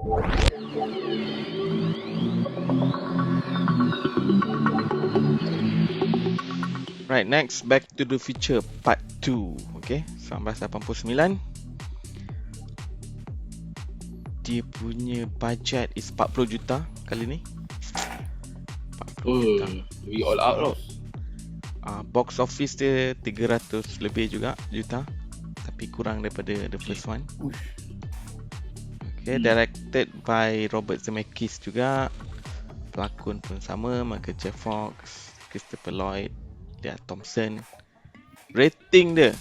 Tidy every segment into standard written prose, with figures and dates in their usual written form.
Right, next, Back to the Future Part 2. Okay, 1989. Dia punya budget is 40 juta kali ni. 40 juta. We all out lah. Box office dia 300 lebih juga juta, tapi kurang daripada the first one. Okay, directed by Robert Zemeckis juga. Pelakon pun sama, Michael J. Fox, Christopher Lloyd, Lea Thompson. Rating dia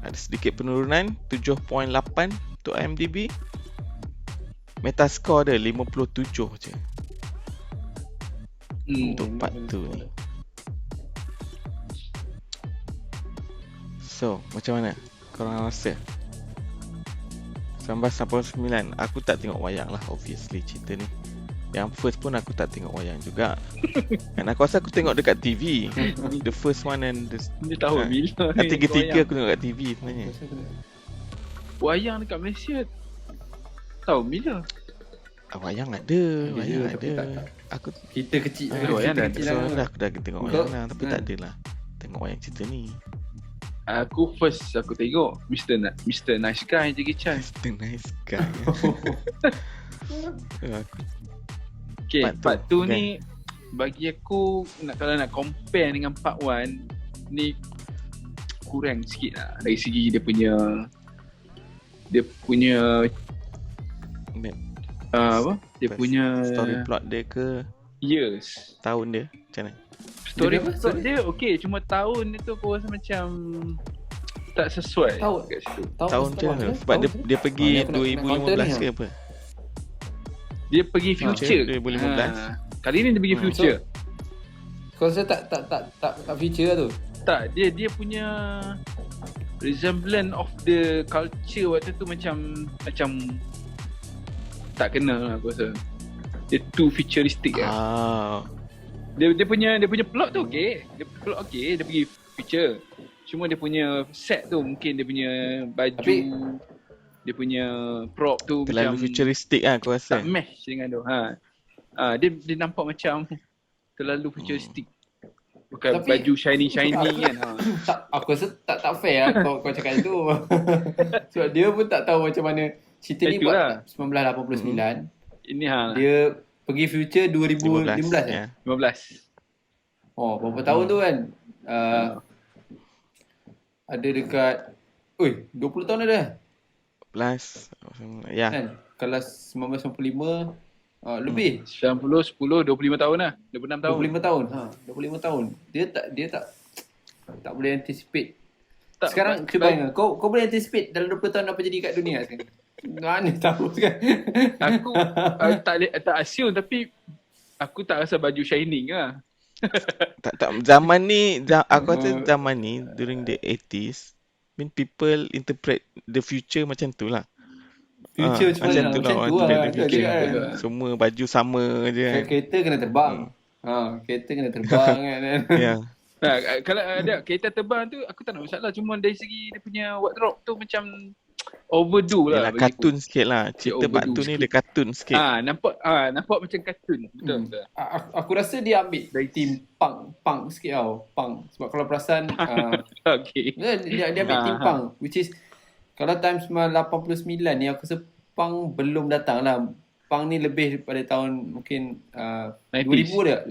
ada sedikit penurunan, 7.8 untuk IMDb. Metascore dia 57 je untuk part 2 ni. So, macam mana korang rasa? 1989, aku tak tengok wayang lah, obviously cerita ni. Yang first pun aku tak tengok wayang juga. Dan aku rasa aku tengok dekat TV. The first one and Dia tahu bila ni tiga-tiga aku tengok kat TV sebenarnya. wayang dekat Malaysia. Tahu bila? Wayang ada. tapi tak. Aku Kita kecil wayang dah kecil so, lah. dah aku dah tengok wayang lah, tapi tak adalah tengok wayang cerita ni. Aku tengok Mr. Nice Guy Jackie Chan. The nice guy. Aku Okay, Part part two, 2 ni bagi aku kalau nak compare dengan part 1 ni kurang sikit lah dari segi dia punya apa? Dia punya story plot dia ke years. tahun dia macam mana? Story Dia apa? plot dia okey, cuma tahun dia tu aku rasa macam tak sesuai Tahun? kat situ. Tahun macam mana? Sebab dia pergi Ni aku nak counter 2015 ni. ke apa? Dia pergi future. 2015. Kali ni dia pergi future. Kau rasa tak future lah tu? Tak, dia punya resemblance of the culture waktu tu macam tak kena lah aku rasa. Dia too futuristic lah. Dia punya plot tu okey. Dia plot okey, dia pergi future. Cuma dia punya set tu mungkin dia punya baju, dia punya prop tu Terlalu macam futuristic lah aku rasa. tak match dengan tu. Dia nampak macam terlalu futuristic. Bukan Tapi- baju shiny kan. Tak, aku rasa tak fair lah kau cakap itu. Sebab dia pun tak tahu macam mana cerita ni Itulah. buat 1989. Ini Dia pergi future 2015 ya. 15. Oh, berapa tahun tu kan? Ada dekat 20 tahun ada Plus ya. kan? Kalau 1995 lebih 90, 10, 25 tahun lah. 26 tahun. 25 tahun. 25 tahun. Dia tak boleh anticipate. Tak, Sekarang cuba bayangkan kau boleh anticipate dalam 20 tahun apa jadi kat dunia sekarang. Mana tahu kan. Aku tak assume tapi aku tak rasa baju shining lah. Tak zaman ni aku rasa zaman ni during the 80s people interpret the future macam tu lah. Future macam tu lah orang interpret the future. kan. Semua baju sama je kan. Kereta kena terbang. Kereta kena terbang kan. Ya. Kalau ada kereta terbang tu aku tak nak masalah. Cuma dari segi dia punya wardrobe tu macam overdo lah. Yalah, bagi kartun sikit lah. Cerita part overdo tu ni sikit. dia kartun sikit. Nampak macam kartun. Betul. Aku rasa dia ambil dari team punk sikit tau. Punk. Sebab kalau perasan Okay. dia ambil team punk, which is kalau time 89 ni aku rasa punk belum datang lah. Punk ni lebih daripada tahun mungkin 2000 dah.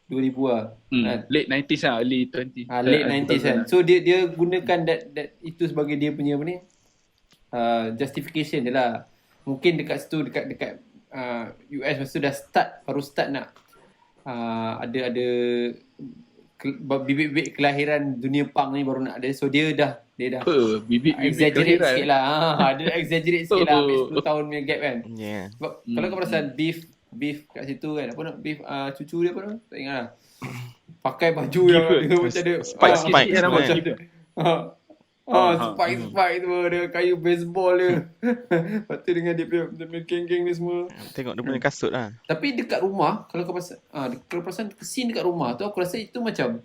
2000 lah. Late 90s lah, early 20s. Late 90s kan. So dia gunakan that itu sebagai dia punya apa ni? Justification dia lah. Mungkin dekat situ dekat US masa tu dah baru start nak ada bibit-bibit kelahiran dunia punk ni baru nak ada. So dia dah Bibit exaggerate sikit lah. Dia exaggerate sikit lah ambil 10 tahun punya gap kan. Yeah. Sebab kalau kau perasan beef kat situ kan, apa nak beef cucu dia apa nama? Tak ingat lah. Pakai baju yang dia macam dia Spike macam sebenarnya. Spike tu dia kayu baseball dia. Lepas tu dengan dia punya geng-geng ni semua. Tengok dia punya kasut lah. Tapi dekat rumah kalau kau perasan scene dekat rumah tu aku rasa itu macam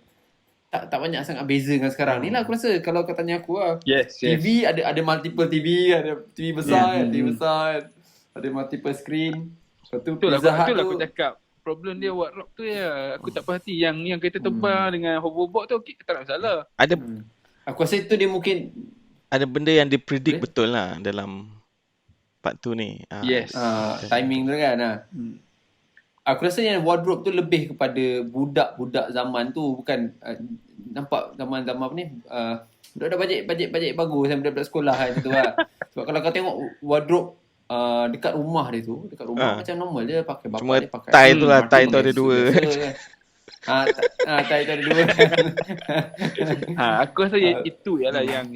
tak banyak sangat beza dengan sekarang ni lah aku rasa. Kalau kau tanya aku lah, Yes. TV ada multiple TV, ada TV besar kan, TV besar kan. Ada multiple screen. Lepas tu Itulah Pizza Hut aku tu cakap. Problem dia Warlock tu ya. Aku tak perhati yang kereta terbang dengan hoverboard tu okay, tak ada masalah. Ada aku rasa tu dia mungkin benda yang dipredict Boleh? betul lah dalam part 2 ni. Yes. timing tu kan. Aku rasa yang wardrobe tu lebih kepada budak-budak zaman tu, bukan nampak zaman-zaman apa ni budak-budak bajet bagus kan, budak-budak sekolah kan tu lah. Sebab kalau kau tengok wardrobe dekat rumah dia tu, macam normal je, pakai bapak Cuma dia pakai tie tu lah, tie tu pakai ada suit dua. biasa kan. tie tu ada dua kan. Aku rasa itu ialah yang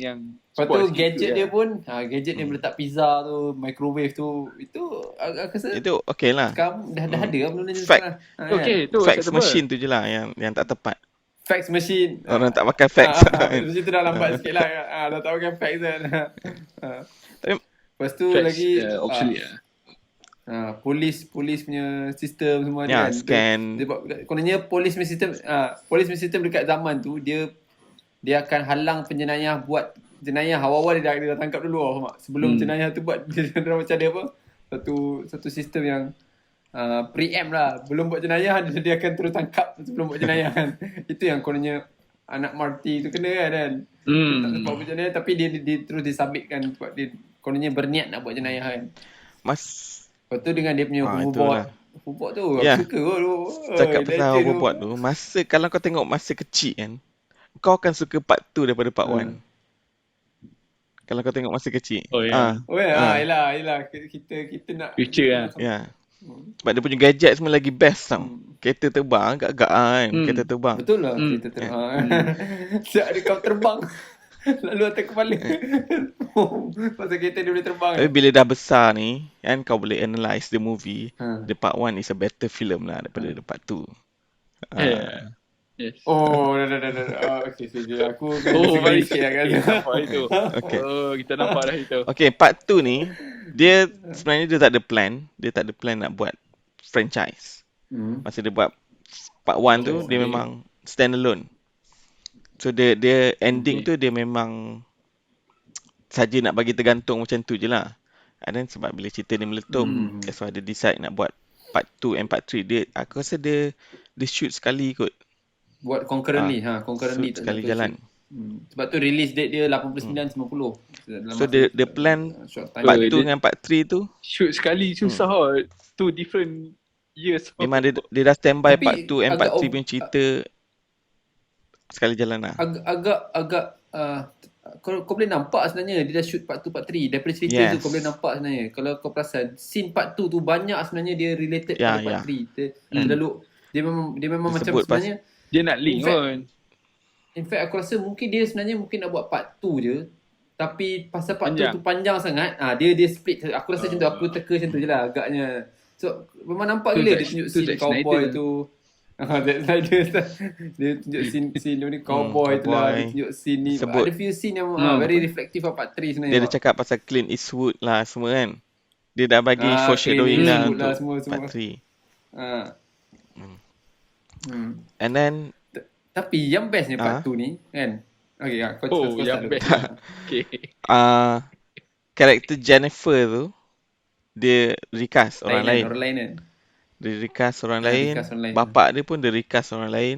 Lepas tu spoil sikit gadget tu, dia pun gadget dia meletak pizza tu, microwave tu, itu aku rasa Itu okey lah. sekarang dah ada lah benda ni Fact. sekarang. Okay, tu Fax acceptable. machine tu je lah yang tak tepat. Fax machine. Orang tak pakai fax. Fax machine tu dah lambat sikit lah. Dah tak pakai fax kan. Tapi- Lepas tu Fax, lagi obsolete lah. polis punya sistem semua Ya, kan. scan. Kononnya polis punya sistem dekat zaman tu dia akan halang penjenayah buat jenayah. Awal-awal dia dah tangkap dulu sebelum jenayah tu buat. Dia macam ada apa? Satu sistem yang preempt lah. Belum buat jenayah dia akan terus tangkap sebelum buat jenayah kan. Itu yang kononnya anak Marty tu kena kan. Dia tak sempat buat jenayah tapi dia terus disabitkan sebab dia kononnya berniat nak buat jenayah kan. Lepas tu dengan dia punya hoverboard. Hoverboard tu Ya. aku suka tu. Cakap pasal hoverboard tu, kalau kau tengok masa kecil kan, kau akan suka part 2 daripada part 1. Kalau kau tengok masa kecil. Oh, ya. Yelah kita nak Future lah. Ya. Sebab dia punya gadget semua lagi best tau. Kereta terbang agak-agak kan. Kereta terbang. Betul lah kita terbang. Siap ada kau terbang. Lalu atas kepala. Pasal kereta dia boleh terbang. Tapi bila dah besar ni, kan kau boleh analyse the movie. The part 1 is a better film lah daripada the part 2. Yes. Dah. Okay, setuju. Aku disagree sikit lah kan. Nampak itu. Okay. Oh, kita nampak dah itu. Okay, part 2 ni, sebenarnya dia tak ada plan. Dia tak ada plan nak buat franchise. Masa dia buat part 1 tu, dia memang stand alone. So dia ending tu dia memang saja nak bagi tergantung macam tu je lah. And then sebab bila cerita ni meletup, that's why dia decide nak buat part 2 and part 3. Aku rasa dia shoot sekali kot. Buat concurrently. Shoot sekali jalan. Sebab tu release date dia 89-90. So dia plan short part time. 2 dengan part 3 tu, Shoot sekali susah lah. Two different years. memang dia dah standby Tapi part 2 and part agak 3 punya cerita sekali jalan lah. Agak kau boleh nampak sebenarnya dia dah shoot part 2 part 3 daripada cerita tu. Kau boleh nampak sebenarnya kalau kau perasan scene part 2 tu banyak sebenarnya dia related pada part 3. Lalu dia memang macam sebenarnya dia nak link pun. In fact aku rasa mungkin dia sebenarnya nak buat part 2 je, tapi pasal part 2 Panjang. tu panjang sangat, dia split. Aku rasa macam tu, aku teka macam tu je lah agaknya. So memang nampak Tu gila Zack- dia tunjuk tu scene Zack cowboy Snyder. tu. Zack Snyder dia tunjuk scene ni cowboy tu lah, dia tunjuk scene ni. Sebut. Ada few scene yang very reflective of part 3 sebenarnya. Dia dah cakap pasal Clint Eastwood lah semua kan. Dia dah bagi foreshadowing Clint lah Eastwood untuk lah, semua. part 3. And then Tapi yang bestnya part 2 ni kan. Okay, kau Yang start best. dulu. Okay. karakter Jennifer tu dia recast orang lain. Orang lain kan. Dia recast orang Ah, lain. recast orang lain. Bapak dia pun dia recast orang lain.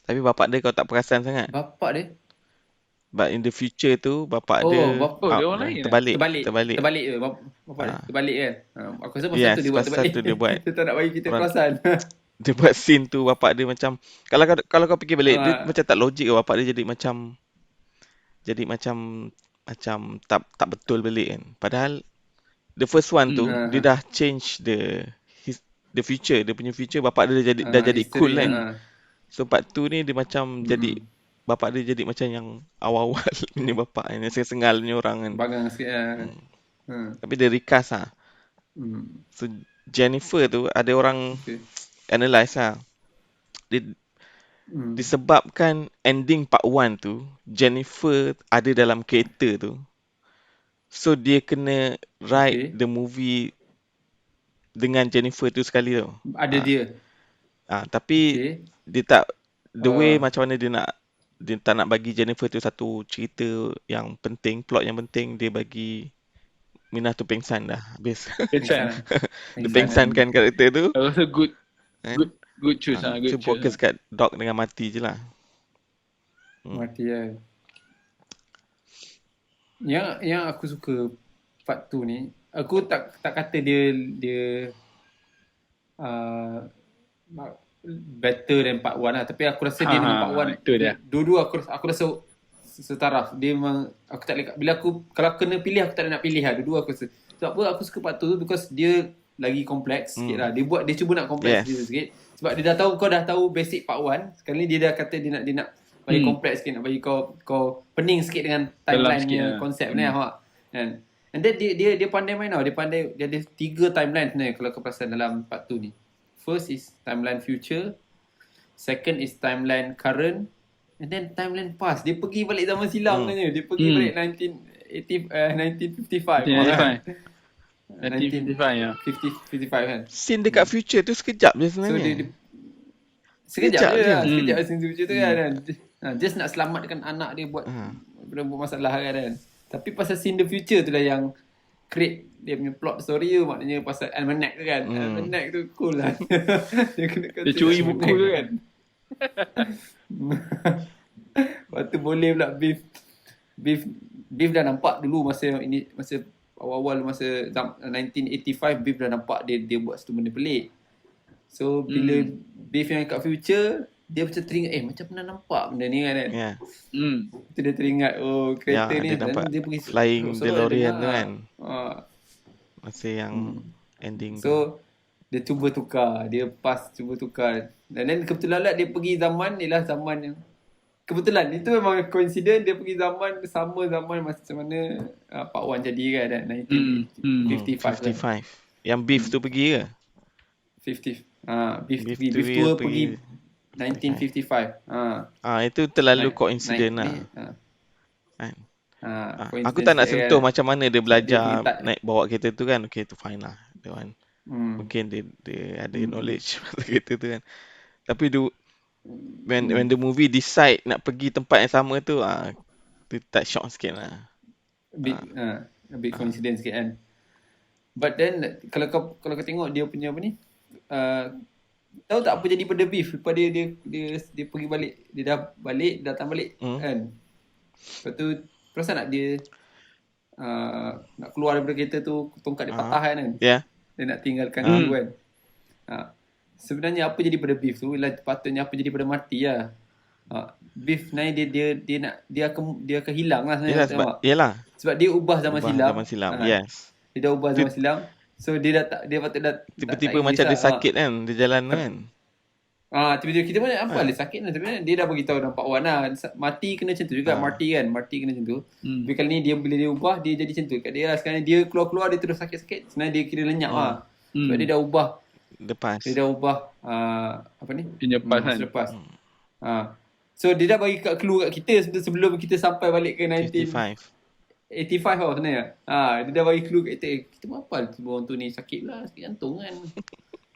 Tapi bapak dia kau tak perasan sangat. Bapak dia But in the future tu bapak dia dia orang lain terbalik. Terbalik je bapak dia. Terbalik kan. Aku rasa pasal Yes, tu dia buat pasal terbalik. tu dia buat. Dia tak nak bagi kita Orang- perasan. Dia buat scene tu bapak dia macam kalau kau fikir balik dia macam tak logik ke bapak dia jadi macam tak betul balik kan. Padahal the first one tu dia dah change the future, dia punya future bapak dia dah jadi history, cool kan. So part 2 ni dia macam jadi bapak dia jadi macam yang awal-awal punya bapak yang sengal punya orang kan. Bangang sikit lah. Tapi dia recast lah. So Jennifer tu ada orang analyse lah. Disebabkan ending part 1 tu Jennifer ada dalam kereta tu. So dia kena write the movie dengan Jennifer tu sekali tau. Ada dia. Tapi dia tak the way macam mana dia tak nak bagi Jennifer tu satu cerita yang penting, plot yang penting, dia bagi Minah tu pengsan dah habis. Pengsan. Dia pengsankan karakter tu. I also good Kan? good choose good So choose. fokus kat Doc dengan mati je lah. Mati kan. Yang aku suka part 2 ni, aku tak kata dia better than part 1 lah, tapi aku rasa dia dengan part 1 itu dia. dua-dua aku rasa setaraf. Dia memang aku tak boleh, bila aku kalau kena pilih aku tak nak pilih lah. Dua-dua aku rasa. Sebab apa aku suka part 2 tu, because dia lagi kompleks sikit lah. Dia cuba nak kompleks dia sikit. Sebab dia dah tahu, kau dah tahu basic part 1. Sekarang ni dia dah kata dia nak bagi kompleks sikit, nak bagi kau pening sikit dengan timeline-nya konsep ni lah. Kan? And then dia pandai main tau. Dia ada 3 timeline sebenarnya kalau kau perasan dalam part 2 ni. First is timeline future, second is timeline current, and then timeline past. Dia pergi balik zaman silam sebenarnya. Dia pergi balik 1955. 1955 ya. 55 kan. Scene dekat future tu sekejap je So sebenarnya. dia sekejap je lah. je. Sekejap scene future tu kan. Just nak selamatkan anak dia buat masalah kan. Tapi pasal scene the future tu lah yang create dia punya plot story tu, maknanya pasal Almanac tu kan. Almanac tu cool lah. Dia curi buku tu kan. Lepas tu boleh pula Beef dah nampak dulu masa awal-awal masa 1985 Beef dah nampak dia buat satu benda pelik. So bila Beef yang kat future, dia macam teringat macam pernah nampak benda ni kan. Ya. Tu dia teringat kereta ni dia nampak dia pergi flying DeLorean tu dengar. kan. Masa yang ending tu. So dia cuba tukar, dia cuba tukar. Dan then kebetulan lah dia pergi zaman ni lah, zaman yang kebetulan itu memang coincidence, dia pergi sama zaman masa mana Part 1 jadi kan 1955 kan. 55. Yang Beef tu pergi ke? 50. Beef Beef tu tu pergi 1955. Itu terlalu coincident lah. Kan? Aku tak nak sentuh macam mana dia belajar naik bawa kereta tu kan. Okay, tu fine lah. That one. Mungkin dia ada knowledge pasal kereta tu kan. Tapi when the movie decide nak pergi tempat yang sama tu, tu tak shock sikit lah. A bit coincidence sikit kan. But then kalau kau tengok dia punya apa ni, tahu tak apa jadi pada Beef lepas dia pergi balik, dia dah datang balik kan. Lepas tu perasan tak dia nak keluar daripada kereta tu, tongkat dia patah kan. Yeah. Dia nak tinggalkan dulu kan. Sebenarnya apa jadi pada Beef tu ialah patutnya apa jadi pada Marty lah. Beef ni dia akan hilang lah sebenarnya. Sebab dia ubah zaman silam. Yes. Dia dah ubah zaman silam. So dia patut dah tiba-tiba macam dia sakit kan, dia jalan kan. Tiba-tiba kita pun apa dia sakit kan. Sebenarnya dia dah beritahu nampak Wan lah. Marty kena macam tu juga. Marty kena macam tu. Tapi kali ni bila dia ubah, dia jadi macam tu. Kat dia lah sekarang dia keluar dia terus sakit-sakit. Sebenarnya dia kira lenyap lah. Sebab dia dah ubah. Dia dah ubah apa ni? Selepas. So dia dah bagi clue kat kita sebelum kita sampai balik ke 1985 tau sebenarnya. Dia dah bagi clue kat kita. Kita pun hafal orang tu ni sakit lah, sakit jantung kan.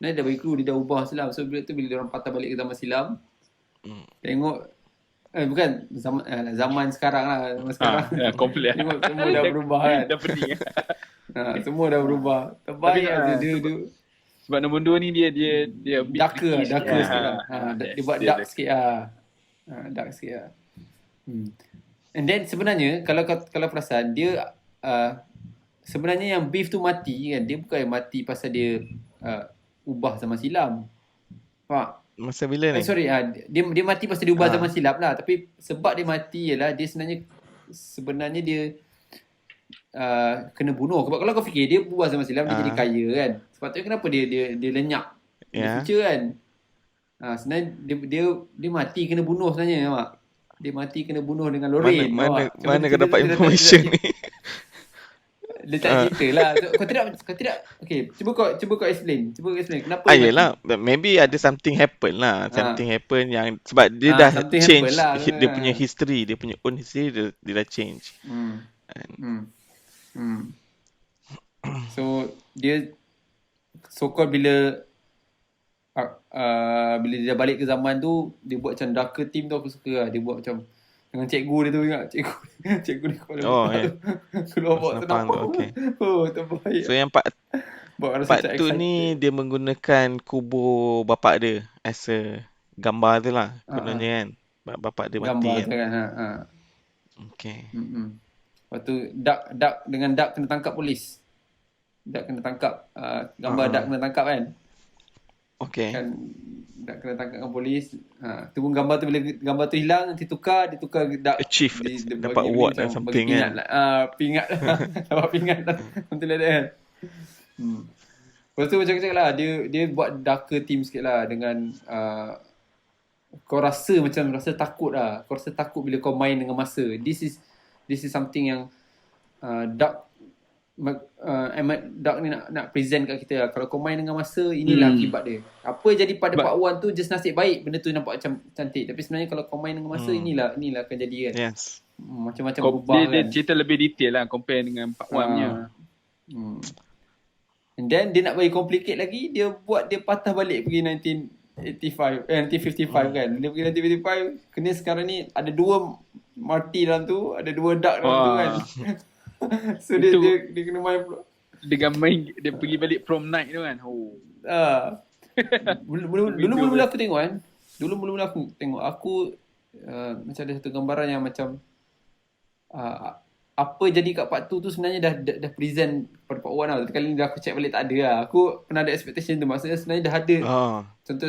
Dia dah bagi clue, dia dah ubah silam. So bila orang patah balik ke zaman silam, tengok bukan zaman sekarang lah. Zaman sekarang. Komplit. Tengok semua dah berubah kan. Dah pening. Semua dah berubah. Terbaik dia. Sebab nombor 2 ni dia darker sikit lah. Dia buat dark sikit lah. Dark sikit lah. And then sebenarnya kalau perasan dia sebenarnya yang Beef tu mati kan, dia bukan mati pasal dia ubah zaman silam. Faham? Masa bila ni? Sorry, dia mati pasal dia ubah zaman silam lah. Tapi sebab dia mati ialah dia sebenarnya dia kena bunuh. Kalau kau fikir dia ubah zaman silam, dia jadi kaya kan. Sepatutnya kenapa dia lenyap di future kan. Sebenarnya dia mati kena bunuh sebenarnya, mak. Dia mati kena bunuh dengan Lorraine. Mana kau dapat information ni? Dia tak cerita lah. Kau tidak okay, cuba kau explain. Kenapa yelah, maybe ada something happen lah. Something happen yang sebab dia dah change lah, dia punya history, dia punya own history dia dah change. So dia so-called bila dia dah balik ke zaman tu, dia buat macam darker theme tu aku suka lah. Dia buat macam Dengan cikgu dia tu ingat. Cikgu dia Kuala Oh, Lumpur tu. Keluar bawa tu Senapang tu, nampak. okay. Oh, terbaik. So yang part Bawa rasa part macam 2 excited. ni dia menggunakan kubur bapak dia as a gambar tu lah. Kononnya kan. Bapak dia mati Gambar kan. tu kan. Okay. Lepas tu Duck kena tangkap polis. Duck kena tangkap. Gambar Duck kena tangkap kan. Okay. Kan Duck kena tangkap dengan polis. Tu pun gambar tu, bila gambar tu hilang, nanti dia tukar Duck. Achieve. Dia Dapat bagi award macam or something bagi pingat kan. lah. Pingat lah. Dapat pingat lah. Something like that kan. Lepas tu macam cakap lah, dia buat darker theme sikit lah dengan kau rasa takut lah. Kau rasa takut bila kau main dengan masa. This is something yang Duck Duck ni nak present kat kita lah. Kalau kau main dengan masa, inilah akibat dia. Apa jadi pada Part 1 tu just nasib baik benda tu nampak macam cantik. Tapi sebenarnya kalau kau main dengan masa, inilah akan jadi kan. Yes. Macam-macam berubah dia, kan. dia cerita lebih detail lah compare dengan Part 1 nya. And then dia nak bagi complicate lagi, dia patah balik pergi 1955 kan. Dia pergi 1955, kena sekarang ni ada 2 Marty dalam tu, ada 2 Duck dalam tu kan. So dia kena main pula. Dia pergi balik prom night tu kan. Mula-mula aku tengok kan. Aku macam ada satu gambaran yang macam apa jadi kat Part 2 tu sebenarnya dah present pada Part 1 lah. Tapi kali ni aku check balik tak ada lah. Aku pernah ada expectation tu. Maksudnya sebenarnya dah ada. Contoh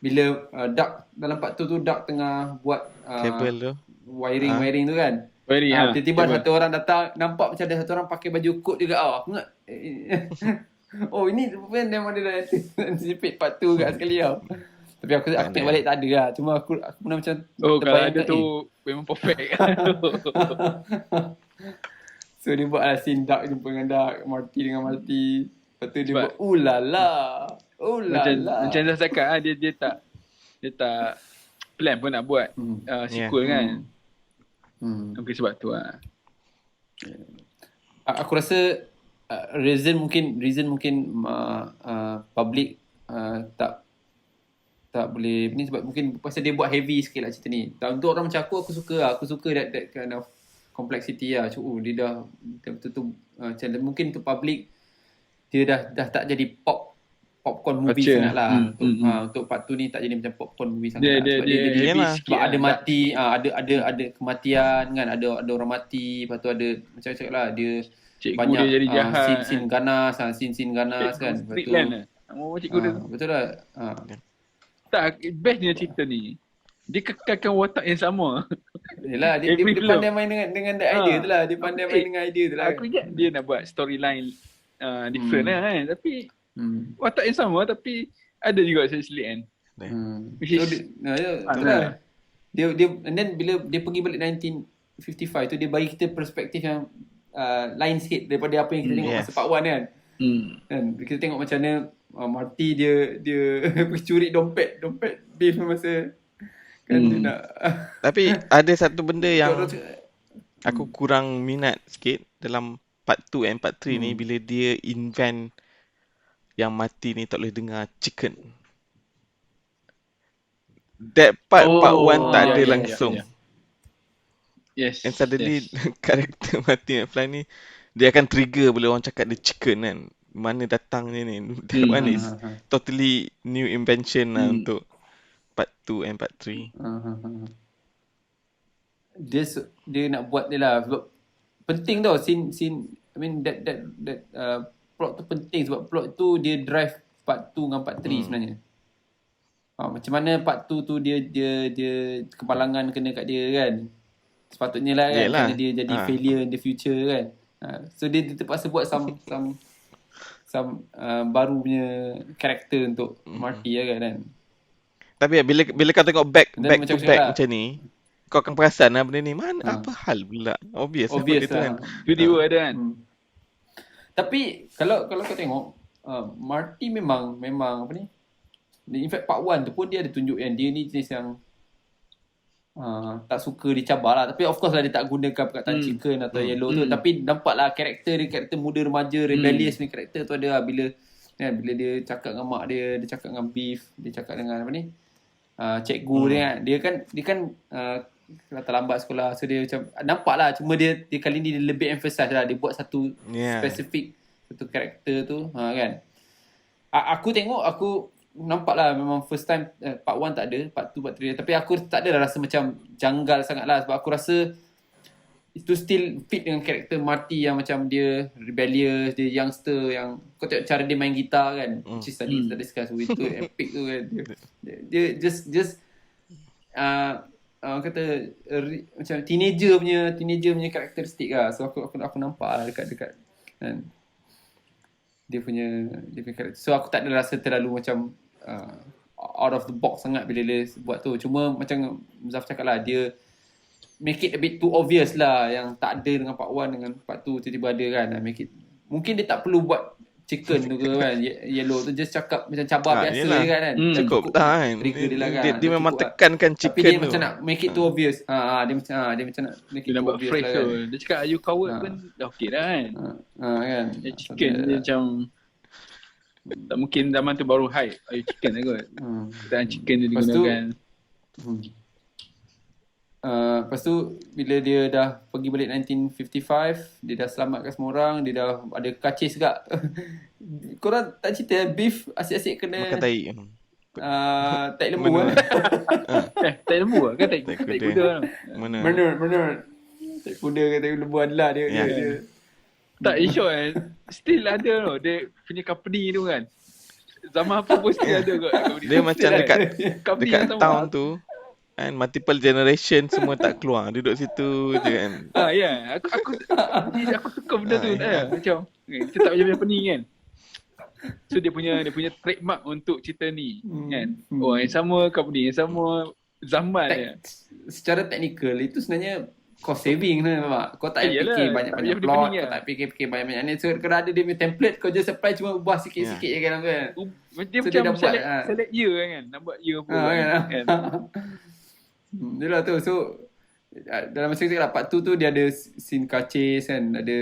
bila Duck dalam Part 2 tu Duck tengah buat kabel tu. wiring tu kan. Tiba-tiba satu orang datang, nampak macam ada satu orang pakai baju kot juga. Aku ingat oh ini rupanya memang dia dah anticipate Part 2 kat sekali tau. Tapi aku tengok balik tak ada lah. Cuma aku pernah macam kalau ada tu memang perfect. So dia buat lah scene Duck jumpa dengan Duck, Marty dengan Marty. Lepas tu dia buat ulala. Macam dah cakap dia tak plan pun nak buat sequel kan. Mungkin sebab tu lah. Aku rasa reason mungkin public tak boleh ni sebab mungkin pasal dia buat heavy sikit lah cerita ni. Untuk orang macam aku suka that kind of complexity lah. Dia dah betul-betul macam mungkin untuk public dia dah tak jadi popcorn movie sangat lah. Untuk Part 2 ni tak jadi macam popcorn movie sangat lah. Dia lebih sebab ada mati, ada kematian kan, ada orang mati, lepas tu ada macam lah dia cikgu banyak dia jadi jahat, scene ganas kan. Cikgu dia betul lah. Tak, bestnya cerita ni dia kekalkan watak yang sama. Yelah, dia pandai main dengan that idea tu lah. Dia pandai main dengan idea tu lah. Aku ingat dia nak buat storyline different lah kan. Tapi watak yang sama tapi ada juga sisi kan. So dia and then bila dia pergi balik 1955 tu, dia bagi kita perspektif yang lain sikit daripada apa yang kita tengok masa Part 1 kan. Kan kita tengok macam mana Marty dia pergi curi dompet Bill masa kan dia nak. Tapi ada satu benda yang aku kurang minat sikit dalam Part 2 and Part 3 ni, bila dia invent yang mati ni tak boleh dengar chicken. That part Part 1 tak ada langsung. Yes. And suddenly karakter Marty McFly ni dia akan trigger bila orang cakap dia chicken kan. Mana datangnya ni. That one is totally new invention lah untuk Part 2 and Part 3. Dia nak buat dia lah sebab penting tau scene I mean that plot tu penting sebab plot tu dia drive Part 2 dengan Part 3 sebenarnya. Macam mana Part 2 tu dia kepalangan kena kat dia kan. Sepatutnya lah kan. Kerana dia jadi failure in the future kan. So dia terpaksa buat some baru punya karakter untuk Marty kan. Tapi bila kau tengok back macam to back macam ni, kau akan perasan lah benda ni. Mana apa hal pula? Obvious lah kan. Video ada kan. Tapi kalau kau tengok Marty memang apa ni, in fact Part 1 tu pun dia ada tunjuk yang dia ni jenis yang tak suka dicabar lah. Tapi of course lah dia tak gunakan perkataan chicken atau yellow tu. Tapi nampak lah karakter muda remaja rebellious ni karakter tu ada lah. Bila dia cakap dengan mak dia cakap dengan Beef, dia cakap dengan apa ni, cikgu dia kan terlambat sekolah, so dia macam nampak lah, cuma dia kali ni dia lebih emphasize lah, dia buat satu spesifik satu karakter tu kan. Aku tengok, aku nampak lah memang first time part 1 tak ada, part 2 part 3, tapi aku tak ada rasa macam janggal sangat lah, sebab aku rasa itu still fit dengan karakter Marty yang macam dia rebellious, dia youngster, yang kau tengok cara dia main gitar kan, which is tadi kita discuss, itu epic tu kan. Dia just macam teenager punya karakteristik lah. So aku nampak lah dekat kan, dia punya karakter. So aku tak ada rasa terlalu macam out of the box sangat bila dia buat tu. Cuma macam Zaf cakap lah, dia make it a bit too obvious lah, yang tak ada dengan part 1 dengan part 2 tiba-tiba ada kan. Make it, mungkin dia tak perlu buat chicken tu ke kan, yellow tu, just cakap macam cabar biasa je kan. Cukup kan. Dia memang tekankan chicken tu. Tapi dia macam nak make it too obvious. Dia macam nak make it Dia too buat obvious fresh lah tu. kan. Dia cakap are you coward pun dah okey dah kan. Kan. Chicken dia macam tak mungkin zaman tu baru hype are you chicken lah kot. Dan chicken dia digunakan. Lepas tu bila dia dah pergi balik 1955, dia dah selamatkan semua orang, dia dah ada kacis juga. Korang tak cerita Beef asyik-asyik kena makan tai. Tai lembu kan? Tai lembu lah kan, tai kuda lah. Benar. Tai kuda ke tai lembu adalah dia. Tak, in short still ada tau dia punya company tu kan. Zaman apa pun still ada kot company. Dia macam dekat town tu. tu kan, multiple generation semua tak keluar, duduk situ je kan. Ya, aku suka benda tu macam kita tak macam ni kan. So dia punya trademark untuk cerita ni kan. Yang sama company, yang sama zaman secara teknikal itu sebenarnya cost saving lah. Kau tak payah fikir banyak-banyak plot, kau tak fikir banyak-banyak ni. So kalau ada dia punya template, kau just apply, cuma ubah sikit-sikit je kan. Dia macam select year kan, nak buat year pun kan. Yelah tu. So dalam masa kita part 2 tu dia ada scene kacis kan, ada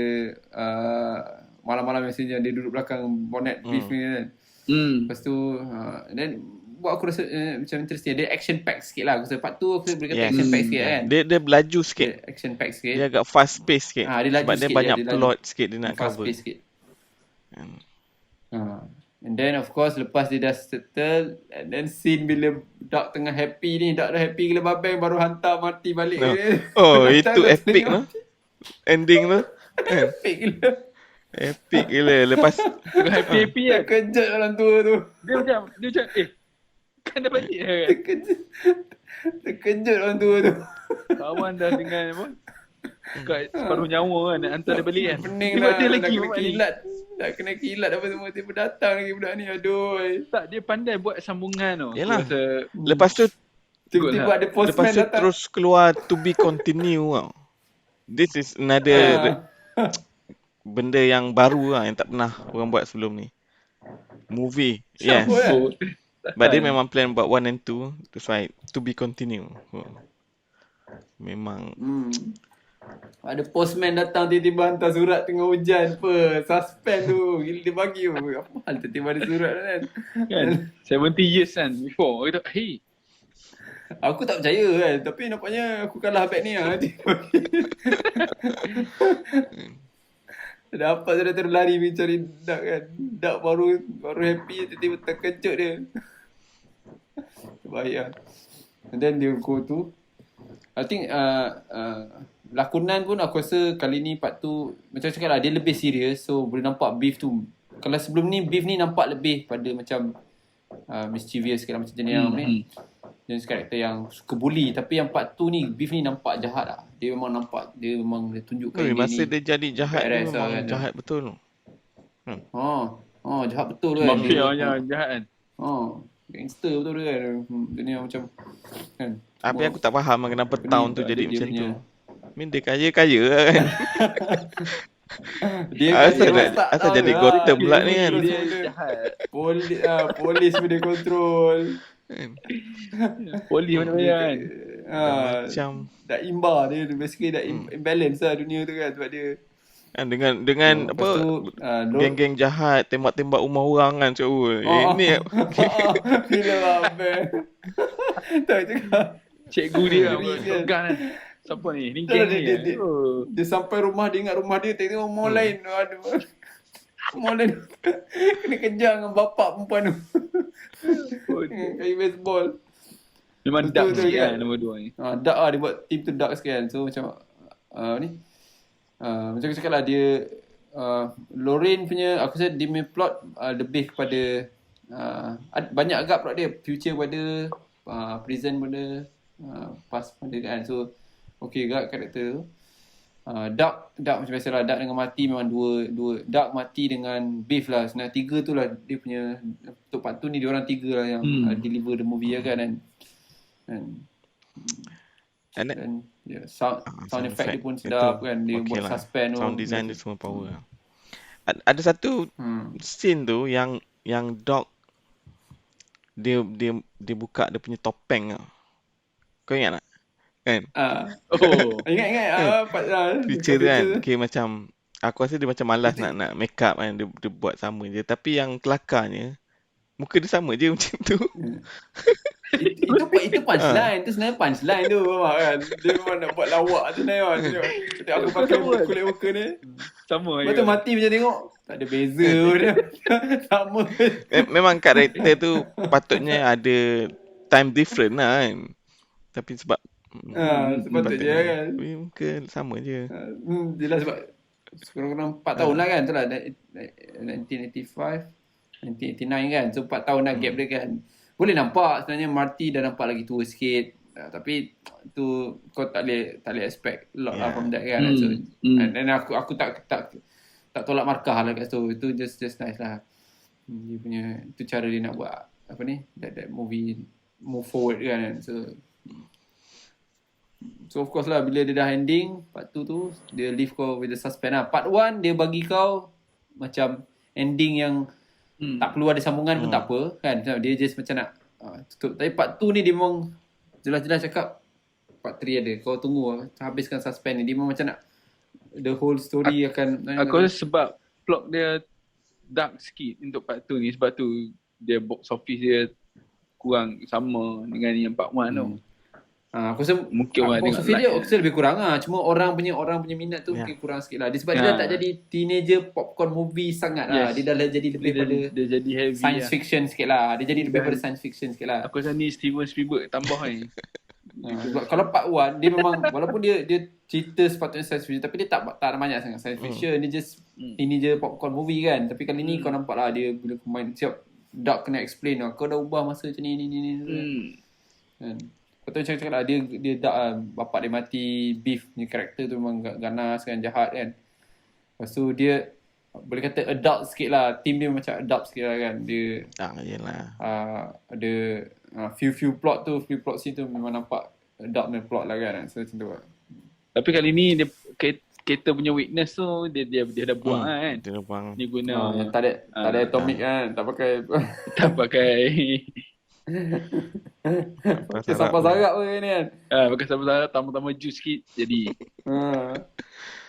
malam-malam biasanya dia duduk belakang bonnet Beef ni kan. Lepas tu then buat aku rasa macam interesting. Dia action pack sikit lah. Aku rasa part 2 aku boleh kata action pack sikit kan. Dia berlaju sikit. Dia action pack sikit. Dia agak fast pace sikit. Dia laju sebab sikit, dia banyak dia plot sikit dia nak fast cover. pace sikit. And then of course lepas dia dah settle, and then scene bila Doc tengah happy ni, Doc dah happy gila babeng, baru hantar Marty balik. Itu epic tu. Ending tu. Epic gila. Epic gila. Lepas happy kan. Terkejut orang tua tu. Dia macam kan dah balik kan. Terkejut orang tua tu. Kawan dah dengan apa? Kat separuh nyawa kan nak hantar dia balik kan. Pening Dia lah, dia dah lagi kena kilat. Dah kena kilat apa semua, tiba datang lagi budak ni. Aduh. Tak, dia pandai buat sambungan tau. Yalah. Lepas tu tiba-tiba ada postman datang. Terus keluar to be continue tau. This is another benda yang baru lah, yang tak pernah orang buat sebelum ni. Movie. Yes. But dia memang plan buat 1 and 2. That's why to be continue. Memang ada postman datang tiba-tiba hantar surat tengah hujan apa. Suspend tu. Gila dia bagi tu. Apa hal tiba-tiba ada surat kan? 70 years kan before. Kita hey. Aku tak percaya kan. Tapi nampaknya aku kalah bet ni lah. Dapat sudah terlari mencari Duck kan. Duck baru happy, tiba-tiba terkejut dia. Bahaya. And then dia go to, I think lakonan pun aku rasa kali ni part tu macam cakap lah, dia lebih serius. So boleh nampak Beef tu. Kalau sebelum ni Beef ni nampak lebih pada macam mischievous sikit lah, macam jenis yang ni. Jenis karakter yang suka bully. Tapi yang part 2 ni Beef ni nampak jahat lah. Dia memang nampak, dia memang dia tunjukkan dia masa ni dia jadi jahat dia memang kan, jahat betul. Jahat betul tu kan. Mafia yang jahat kan. Gangster betul tu kan. Dunia macam kan. Tapi aku tak faham kenapa town tu jadi macam tu. Dia kaya kan. Dia asal jadi Gotham pula ni kan. Dia jahat. Polis pun dia kontrol. Polis mana-mana kan. Macam dah imbar dia, basically dah imbalance lah dunia tu kan, sebab dia dengan apa geng-geng jahat tembak-tembak rumah orang kan. Ini gila lah. Tak cakap. Cikgu dia Ngeri kan. pegang kan. Siapa ni? Ni Tak, geng dia, ni. dia, dia sampai rumah, dia ingat rumah dia, tengok mall lain. Aduh. Mall lain. Kena kejar dengan bapak perempuan tu. Kayu baseball. Memang Betul dark tu sikit kan. kan nombor 2 ni. Dark lah, dia buat team tu dark sikit kan. So macam macam aku cakap lah, dia Lorraine punya, aku rasa dia punya plot lebih kepada banyak agak plot dia, future pada present pada past pada kan. So okay agak karakter tu. Dark macam biasalah, Dark dengan Mati memang dua Dark, Mati dengan Beef lah. Sebenarnya 3 tu lah dia punya, untuk part tu ni dia orang 3 lah yang deliver the movie lah kan. Dan sound effect dia pun sedap kan. Dia buat suspense tu. Sound design dia semua power. Ada satu scene tu yang Doc dia buka dia punya topeng tau. Kau ingat tak? Kan? Ingat Feature tu kan. Okay, macam aku rasa dia macam malas nak make up kan. Dia buat sama je. Tapi yang kelakarnya, muka dia sama je macam tu. Itu punchline. Itu sebenarnya punchline tu memang kan. Dia memang nak buat lawak tu sebenarnya kan. Tengok aku pakai kulit muka ni. Sama. Lepas tu Mati macam tengok, tak ada beza dia. Sama. Memang karakter tu patutnya ada time different lah kan. Tapi sebab sepatutnya kan. Muka sama je. Jelas sebab kurang-kurang 4 tahun lah kan. Itulah 1985 1989 kan. So 4 tahun lah gap dia kan. Boleh nampak sebenarnya Marty dah nampak lagi tua sikit. Tapi tu kau tak boleh expect a lot lah from that kan. So and aku tak tolak markah lah kat situ. Itu just nice lah. Dia punya, itu cara dia nak buat apa ni, that movie move forward kan. So of course lah, bila dia dah ending part 2 tu, dia leave kau with the suspense lah. Part 1 dia bagi kau macam ending yang tak perlu ada sambungan pun tak apa kan. Dia just macam nak tutup. Tapi part 2 ni dia memang jelas-jelas cakap part 3 ada. Kau tunggu habiskan suspense ni. Dia memang macam nak the whole story akan. Aku rasa sebab plot dia dark sikit untuk part 2 ni. Sebab tu dia box office dia kurang sama dengan yang part 1 tu. Aku rasa mungkin orang box office dia aku lebih kurang lah. Cuma orang punya minat tu mungkin kurang sikit lah. Dia sebab dia dah tak jadi teenager popcorn movie sangat lah. Dia dah jadi lebih pada dia jadi heavy science fiction sikit lah. Dia jadi lebih pada science fiction sikit lah. Aku rasa ni Steven Spielberg tambah ni. Kalau part 1 dia memang walaupun dia cerita sepatutnya science fiction, tapi dia tak ada banyak sangat science fiction. Dia just ini je popcorn movie kan. Tapi kali ni kau nampak lah dia bila main siap Doc kena explain lah, kau dah ubah masa macam ni kan. Betul cakap lah, dia bapak dia mati, Beef punya karakter tu memang ganas kan, jahat kan. Lepas tu dia boleh kata adult sikit lah, team dia macam adult sikit lah kan. Dia yelah. ada few plot scene tu memang nampak adult punya plot lah kan. So macam tu lah. Tapi kali ni dia kereta punya weakness tu dia dah buang kan. Dia dah buang. Dia guna yang tak ada atomic kan, tak pakai pakai sampah sarap pun ni kan. Pakai sampah sarap, tambah jus sikit jadi.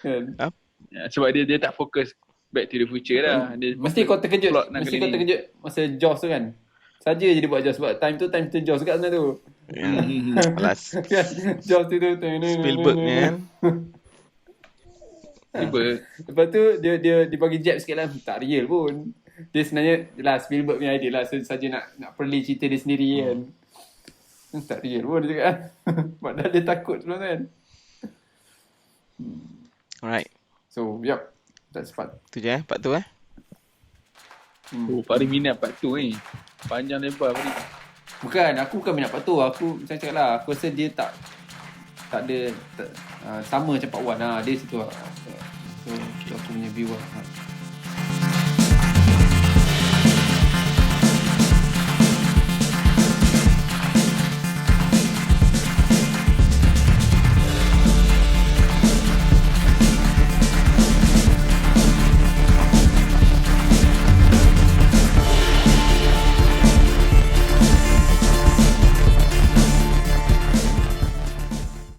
Kan. Sebab dia tak fokus Back to the Future dah. Mesti kau terkejut masa Jaws tu kan. Saja je dia buat Jaws sebab time tu Jaws juga sebenarnya tu. Alas. Jaws tu Spielberg ni kan. Lepas tu dia bagi jab sikit lah, tak real pun. Dia sebenarnya lah Spielberg punya idea lah, saja nak perli cerita dia sendiri kan. Tak real pun dia cakap. Padahal dia takut sebelum kan. Alright. So yep, that's part. Tu je part tu Farid minat part 2 ni. Panjang lebar Farid. Aku bukan minat part 2. Aku macam cakap lah, aku rasa dia tak ada sama macam part 1 lah. Dia situ lah. So aku punya view lah.